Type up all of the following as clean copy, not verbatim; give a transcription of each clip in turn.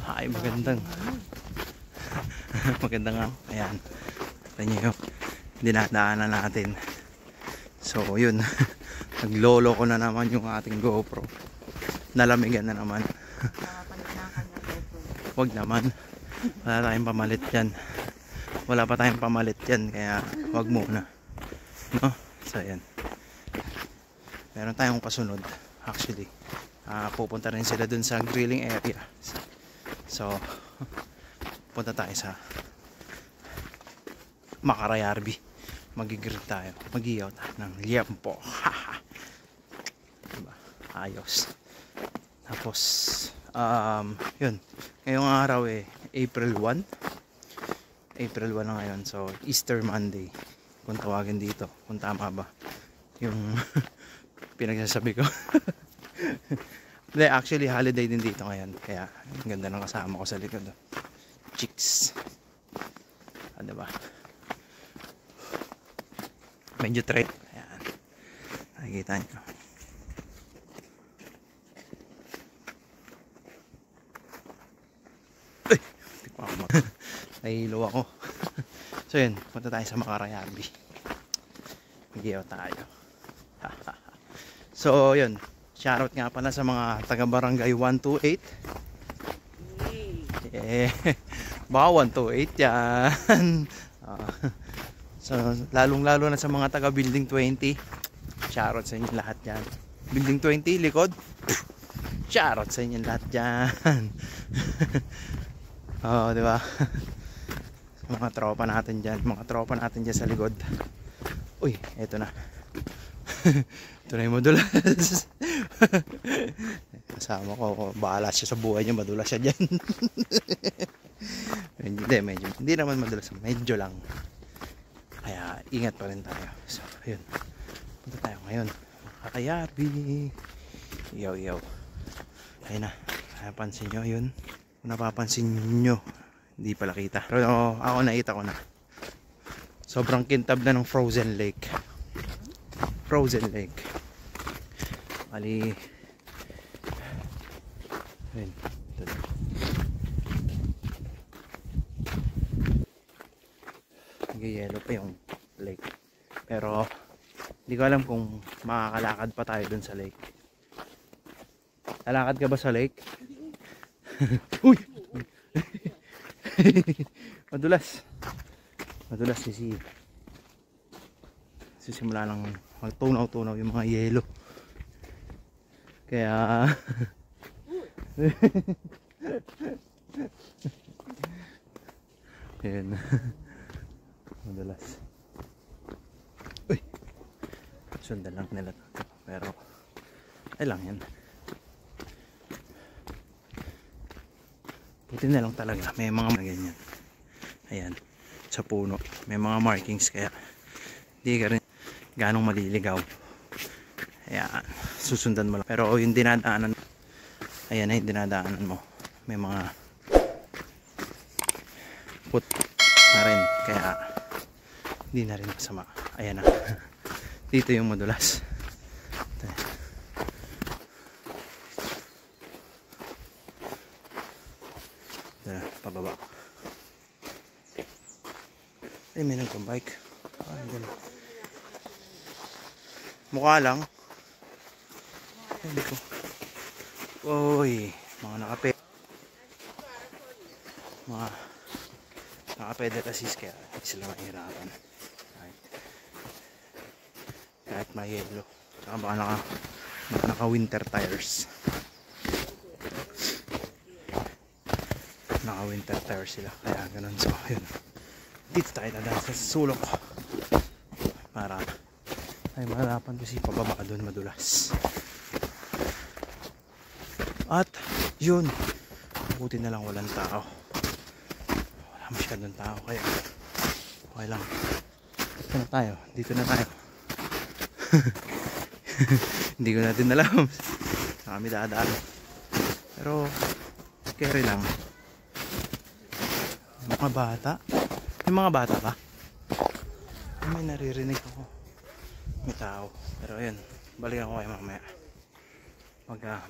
Ay, magandang maganda nga. Ayan, ito nyo yung dinadaanan natin. So yun, naglolo ko na naman yung ating GoPro. Nalamigan na naman. Wag naman, wala tayong pamalit yan. Wala pa tayong pamalit yan, kaya wag muna, no? So ayan, meron tayong kasunod. Actually pupunta rin sila dun sa grilling area. So punta tayo sa Macarayarbi. Magigrill tayo, mag-iyaw tayo ng liempo. Diba? Ayos. Tapos yun, ngayong araw April 1 na ngayon. So Easter Monday kung tawagin dito, kung tama ba yung pinagsasabi ko. Hindi, actually holiday din dito ngayon, kaya ang ganda ng kasama ko sa likod. Chicks, diba? Medyo trade. Ayan, nakikita nyo. Ay, hindi pa ako nahihilo ako. So yun, punta tayo sa Macarayarbi. Mag-iyaw tayo. So yun, shoutout nga pala sa mga taga barangay 128. Baka 128 yan. So lalong lalo na sa mga taga building 20. Shoutout sa inyo lahat yan. Building 20 likod, shoutout sa inyo lahat yan. Diba? Mga tropa natin dyan, sa likod. Uy, eto na. Ito na yung madulas. Kasama ko, bahala siya sa buhay niya, madulas siya dyan. medyo, hindi naman madulas, medyo lang. Kaya ingat pa rin tayo. So yun, punta tayo ngayon Macarayarbi. Yaw. Ayun na, napansin nyo yun. Kung napapansin nyo, hindi pala kita, pero ako nakita ko na. Sobrang kintab na ng frozen lake. Mali. Ayun, nag-yellow pa yung lake, pero hindi ko alam kung makakalakad pa tayo dun sa lake. Lalakad ka ba sa lake? Uy! Madulas sisimula lang magtunaw-tunaw yung mga yelo, kaya yun. Madulas. Uy, sundan lang nila ito, pero ay lang yan. Buti na lang talaga may mga ganyan. Ayan, sa puno may mga markings, kaya hindi ka rin ganong maliligaw. Ayan, susundan mo lang. Pero yung dinadaanan, ayan na yung dinadaanan mo, may mga put na rin, kaya hindi na rin masama. Ayan na. Dito yung madulas. Pababa. Ay, may nagpambike. Ay, gano'n. Mukha lang. Hindi ko. Uy, mga nakapedal assist, kaya hindi sila mahirapan. Kahit may yellow. Saka baka naka winter tires. Naka winter tires sila, kaya ganun. So yun, dito tayo dadaan sa sulok para ay mahirapan kasi pababa doon madulas. At yun, buti na lang walang tao, wala masyadong tao, kaya okay lang. Dito na tayo. Hindi ko natin alam sa kami dadaan, pero carry lang. Mga bata, may mga bata pa, may naririnig ako, may tao. Pero ayun, balikan ko kayo mamaya.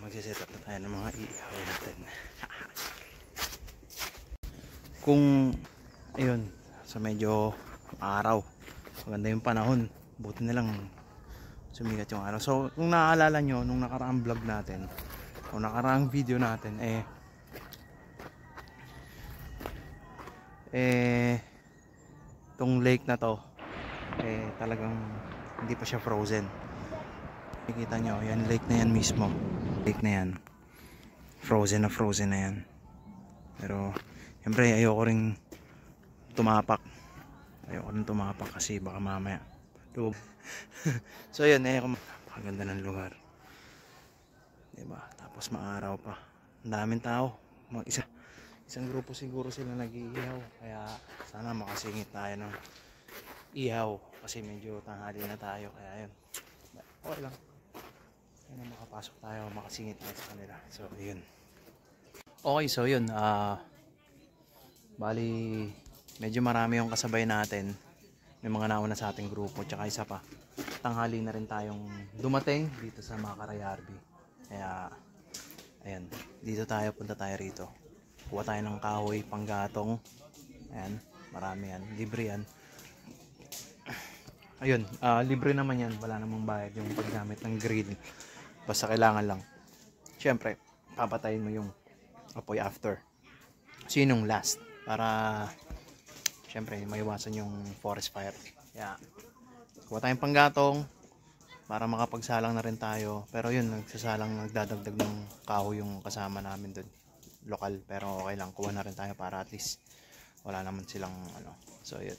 Magsiset up na tayo ng mga iihaw natin. kung ayun, so medyo araw, maganda yung panahon, buti na lang sumikat yung araw. So kung naaalala nyo nung nakaraang vlog natin o nakaraang video natin, tong lake na to talagang hindi pa siya frozen. Nakikita nyo, yan lake na yan mismo, lake na yan, frozen na yan. Pero siyempre ayoko rin tumapak kasi baka mamaya lubog. So yun, maganda ng lugar, diba? Tapos maaraw pa, ang daming tao, isang grupo siguro sila nag-iihaw, kaya sana makasingit tayo ng ihaw kasi medyo tanghali na tayo, kaya yun, okay lang, kaya na makapasok tayo, makasingit tayo sa kanila. So yun, okay. So yun, bali medyo marami yung kasabay natin, may mga nauna sa ating grupo, tsaka isa pa, tanghali na rin tayong dumating dito sa Makaray RV. Kaya ayan, punta tayo rito, kuha tayo ng kahoy panggatong. Ayan, marami yan, libre yan. Ayun, libre naman yan, wala namang bayad yung paggamit ng grill, basta kailangan lang syempre papatayin mo yung apoy after, so yun yung last, para syempre maiwasan yung forest fire. Kaya kuha tayong panggatong para makapagsalang na rin tayo. Pero yun, nagdadagdag ng kahoy yung kasama namin doon, lokal, pero okay lang, kuha na rin tayo para at least wala naman silang ano. So yun.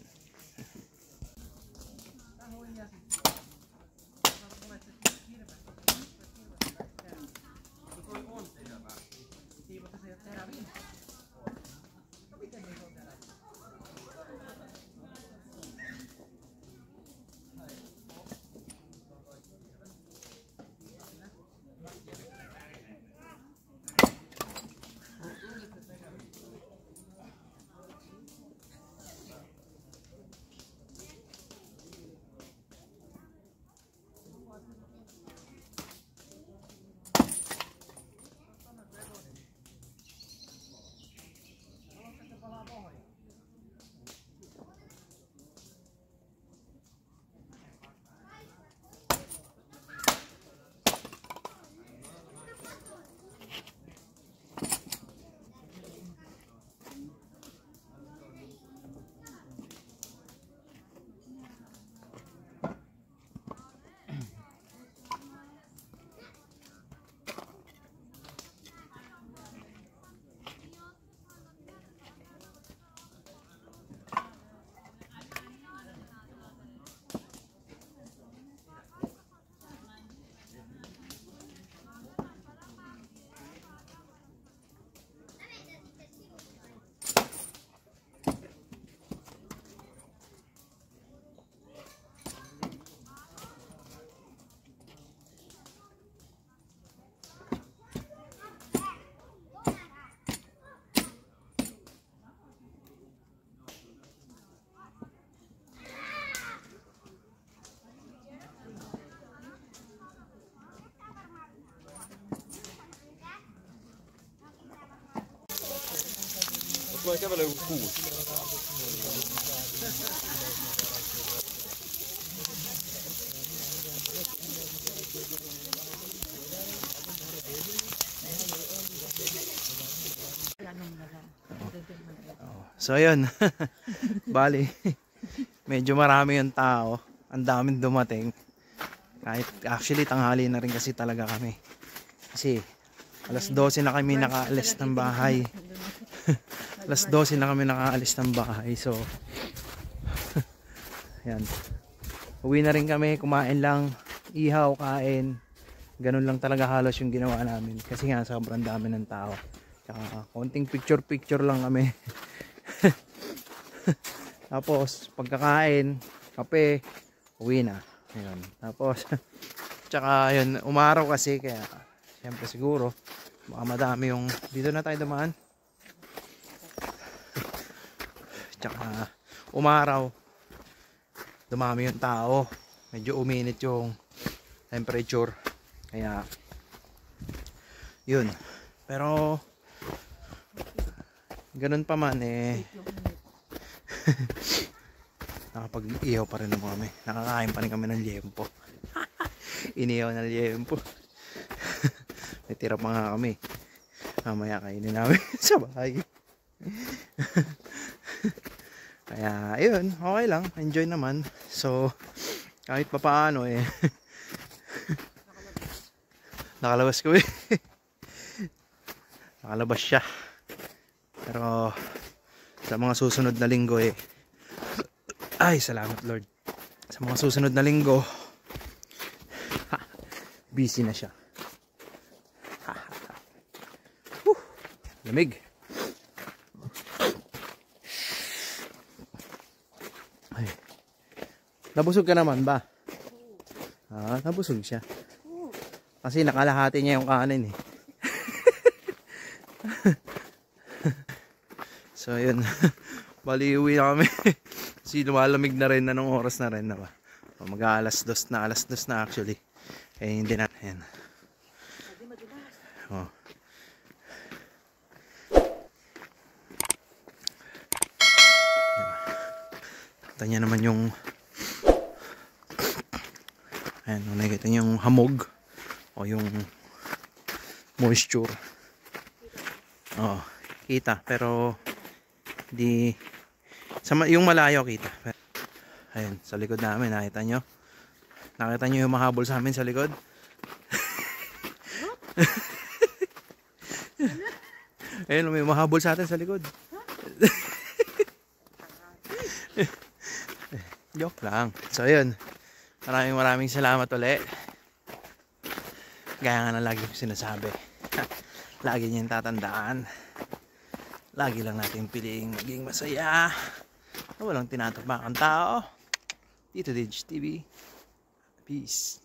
Verkar väl god. So ayun, bali medyo marami yung tao, ang daming dumating. Kahit actually tanghali na rin kasi talaga kami, kasi alas 12 na kami nakaalis ng bahay. Alas 12 na kami nakaalis ng bahay. So yan, uwi na rin kami, kumain lang, ihaw, kain, ganun lang talaga halos yung ginawa namin, kasi nga sobrang dami ng tao. Tsaka konting picture lang kami. Tapos pagkakain, kape, uwi na. Ayun. Tapos tsaka yun, umaraw kasi, kaya siyempre siguro baka madami yung, dito na tayo dumaan. Tsaka umaraw, dumami yung tao, medyo uminit yung temperature, kaya yun. Pero Ganun pa man eh. Nakapag-ihaw pa rin naman kami. Nakakain pa rin kami ng liempo. Inihaw ng liempo. May tira pa nga kami. Mamaya kainin namin sa bahay. Kaya ayun, okay lang. Enjoy naman. So kahit pa paano eh. Nakalabas ko eh. Nakalabas siya. Pero sa mga susunod na linggo eh. Ay, salamat Lord. Sa mga susunod na linggo, busy na siya. Lamig. Ay. Nabusog ka naman ba? Ah, nabusog siya. Kasi nakalahati niya yung kanin eh. So yun. Bali uwi na kami. Kasi lumalamig na rin. Anong oras na rin na ba? Mag-aalas 2 na. Alas 2 na actually. Eh hindi na. Ayan. Oh. Tanya naman yung ayan, nakikita niyo yung hamog o yung moisture. Oh, kita pero di yung malayo kita. Ayun, sa likod namin nakita nyo. Nakita nyo yung mahabol sa amin sa likod. Ayun, may mahabol sa atin sa likod. Joke lang. So ayun, maraming salamat ulit. Gaya nga na lagi ko sinasabi. Lagi niyong tatandaan. Lagi lang natin piliing maging masaya. Walang tinatapak ang tao. Dito Didge TV. Peace.